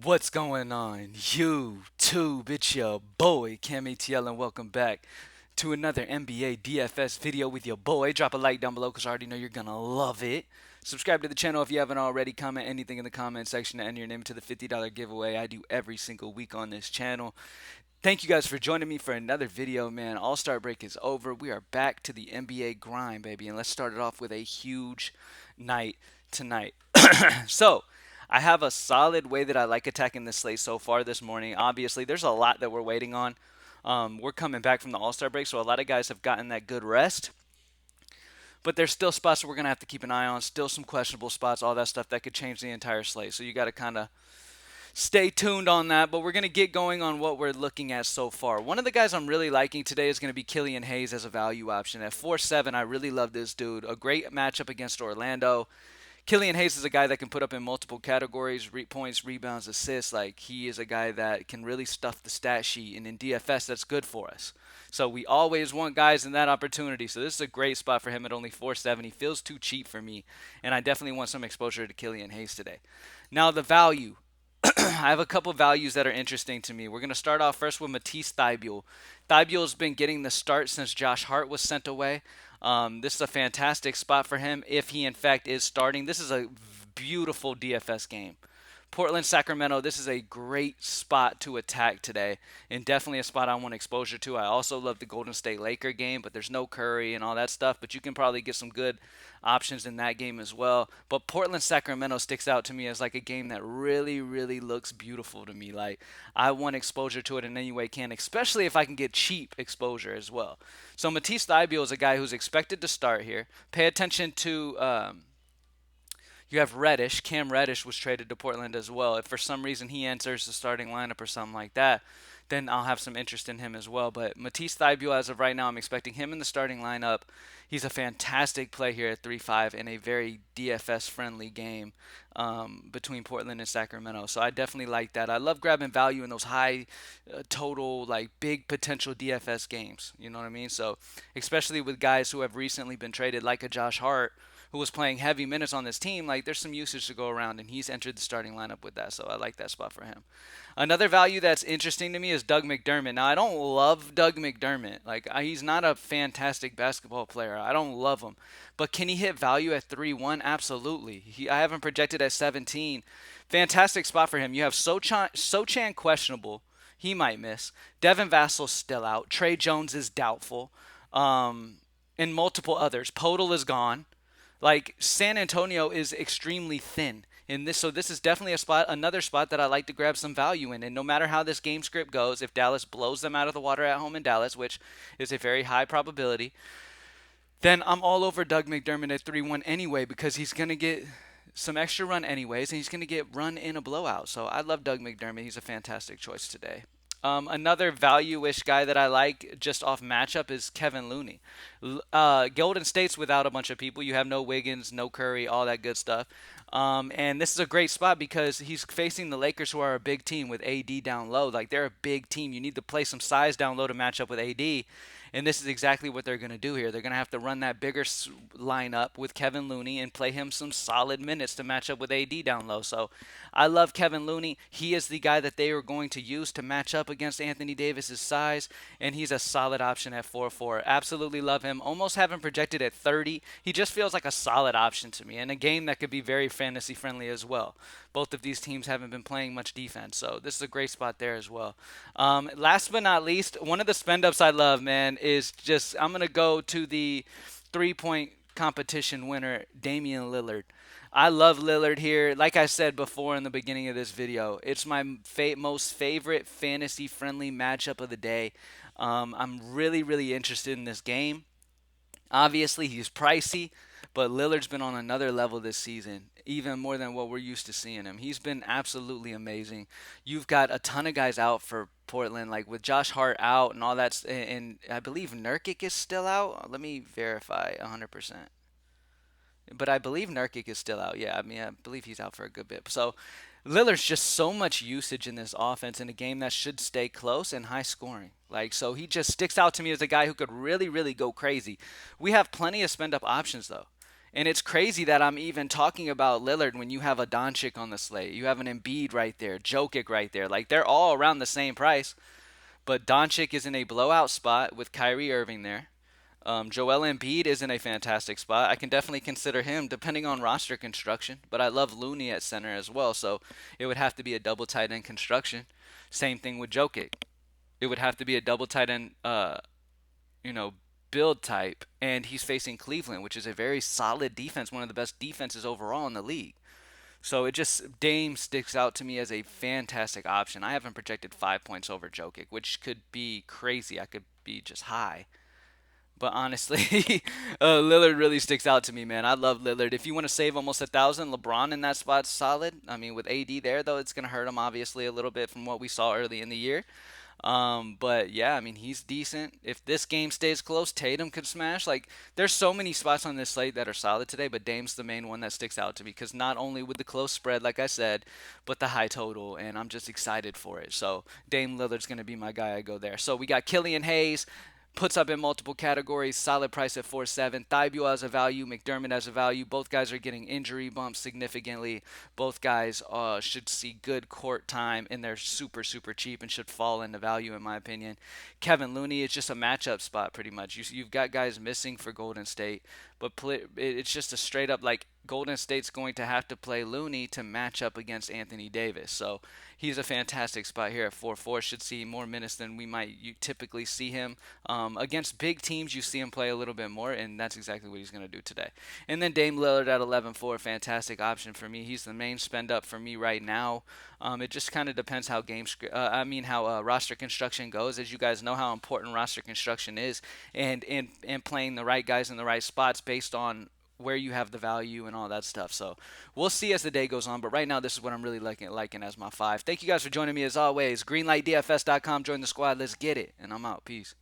What's going on, YouTube? It's your boy, CamATL, and welcome back to another NBA DFS video with your boy. Drop a like down below because I already know you're going to love it. Subscribe to the channel if you haven't already. Comment anything in the comment section to enter your name to the $50 giveaway I do every single week on this channel. Thank you guys for joining me for another video, man. All-Star break is over. We are back to the NBA grind, baby. And let's start it off with a huge night tonight. So, I have a solid way that I like attacking this slate so far this morning. Obviously, there's a lot that we're waiting on. We're coming back from the All-Star break, so a lot of guys have gotten that good rest. But there's still spots we're going to have to keep an eye on. Still some questionable spots, all that stuff that could change the entire slate. So you got to kind of stay tuned on that, but we're going to get going on what we're looking at so far. One of the guys I'm really liking today is going to be Killian Hayes as a value option. At 4-7, I really love this dude. A great matchup against Orlando. Killian Hayes is a guy that can put up in multiple categories, points, rebounds, assists. Like, he is a guy that can really stuff the stat sheet, and in DFS, that's good for us. So we always want guys in that opportunity. So this is a great spot for him at only 470. Feels too cheap for me, and I definitely want some exposure to Killian Hayes today. Now, the value. I have a couple values that are interesting to me. We're going to start off first with Matisse Thybulle. Thybulle's been getting the start since Josh Hart was sent away. This is a fantastic spot for him if he, in fact, is starting. This is a beautiful DFS game. Portland, Sacramento, this is a great spot to attack today, and definitely a spot I want exposure to. I also love the Golden State Laker game, but there's no Curry and all that stuff, but you can probably get some good options in that game as well. But Portland, Sacramento sticks out to me as like a game that really, really looks beautiful to me. Like, I want exposure to it in any way I can, especially if I can get cheap exposure as well. So Matisse Thybulle is a guy who's expected to start here. Pay attention to you have Reddish. Cam Reddish was traded to Portland as well. If for some reason he enters the starting lineup or something like that, then I'll have some interest in him as well. But Matisse Thybulle, as of right now, I'm expecting him in the starting lineup. He's a fantastic play here at 3-5 in a very DFS friendly game between Portland and Sacramento. So I definitely like that. I love grabbing value in those high total, like big potential DFS games. You know what I mean? So especially with guys who have recently been traded, like a Josh Hart, who was playing heavy minutes on this team, like there's some usage to go around, and he's entered the starting lineup with that, so I like that spot for him. Another value that's interesting to me is Doug McDermott. Now, I don't love Doug McDermott. Like, he's not a fantastic basketball player. I don't love him. But can he hit value at 3-1? Absolutely. I have him projected at 17. Fantastic spot for him. You have Sochan questionable. He might miss. Devin Vassal's still out. Trey Jones is doubtful. And multiple others. Podol is gone. Like, San Antonio is extremely thin in this, so this is definitely another spot that I like to grab some value in. And no matter how this game script goes, if Dallas blows them out of the water at home in Dallas, which is a very high probability, then I'm all over Doug McDermott at 3-1 anyway, because he's gonna get some extra run anyways, and he's going to get run in a blowout. So I love Doug McDermott. He's a fantastic choice today. Another value-ish guy that I like just off matchup is Kevin Looney. Golden State's without a bunch of people. You have no Wiggins, no Curry, all that good stuff. And this is a great spot because he's facing the Lakers, who are a big team with AD down low. Like, they're a big team. You need to play some size down low to match up with AD. And this is exactly what they're going to do here. They're going to have to run that bigger lineup with Kevin Looney and play him some solid minutes to match up with AD down low. So I love Kevin Looney. He is the guy that they are going to use to match up against Anthony Davis's size, and he's a solid option at 4-4. Absolutely love him. Almost have him projected at 30. He just feels like a solid option to me, and a game that could be very fantasy friendly as well. Both of these teams haven't been playing much defense, so this is a great spot there as well. Last but not least, one of the spend ups I love, man, is just I'm gonna go to the 3-point competition winner, Damian Lillard. I love Lillard here. Like I said before in the beginning of this video, it's my most favorite fantasy friendly matchup of the day. I'm really, really interested in this game. Obviously, he's pricey, but Lillard's been on another level this season, even more than what we're used to seeing him. He's been absolutely amazing. You've got a ton of guys out for Portland, like with Josh Hart out and all that, and I believe Nurkic is still out. Let me verify 100%. But I believe Nurkic is still out. Yeah, I mean, I believe he's out for a good bit. So Lillard's just so much usage in this offense in a game that should stay close and high scoring. Like, so he just sticks out to me as a guy who could really, really go crazy. We have plenty of spend up options though. And it's crazy that I'm even talking about Lillard when you have a Doncic on the slate. You have an Embiid right there, Jokic right there. Like they're all around the same price. But Doncic is in a blowout spot with Kyrie Irving there. Joel Embiid is in a fantastic spot. I can definitely consider him depending on roster construction, but I love Looney at center as well, so it would have to be a double tight end construction. Same thing with Jokic. It would have to be a double tight end, you know, build type, and he's facing Cleveland, which is a very solid defense, one of the best defenses overall in the league. So it just Dame sticks out to me as a fantastic option. I haven't projected 5 points over Jokic, which could be crazy. I could be just high. But honestly, Lillard really sticks out to me, man. I love Lillard. If you want to save almost 1,000, LeBron in that spot's solid. I mean, with AD there, though, it's going to hurt him obviously a little bit from what we saw early in the year. But yeah, I mean, he's decent. If this game stays close, Tatum could smash. Like, there's so many spots on this slate that are solid today, but Dame's the main one that sticks out to me because not only with the close spread, like I said, but the high total, and I'm just excited for it. So Dame Lillard's going to be my guy. I go there. So we got Killian Hayes, puts up in multiple categories. Solid price at 4.7. Thybulle as a value, McDermott as a value. Both guys are getting injury bumps significantly. Both guys should see good court time, and they're super, super cheap and should fall into value in my opinion. Kevin Looney is just a matchup spot pretty much. You've got guys missing for Golden State, but it's just a straight up like Golden State's going to have to play Looney to match up against Anthony Davis. So he's a fantastic spot here at 4-4. Should see more minutes than we might you typically see him. Against big teams, you see him play a little bit more, and that's exactly what he's going to do today. And then Dame Lillard at 11-4, fantastic option for me. He's the main spend up for me right now. It just kind of depends how how roster construction goes. As you guys know, how important roster construction is, and playing the right guys in the right spots based on where you have the value and all that stuff. So we'll see as the day goes on. But right now, this is what I'm really liking as my 5. Thank you guys for joining me as always. GreenlightDFS.com. Join the squad. Let's get it. And I'm out. Peace.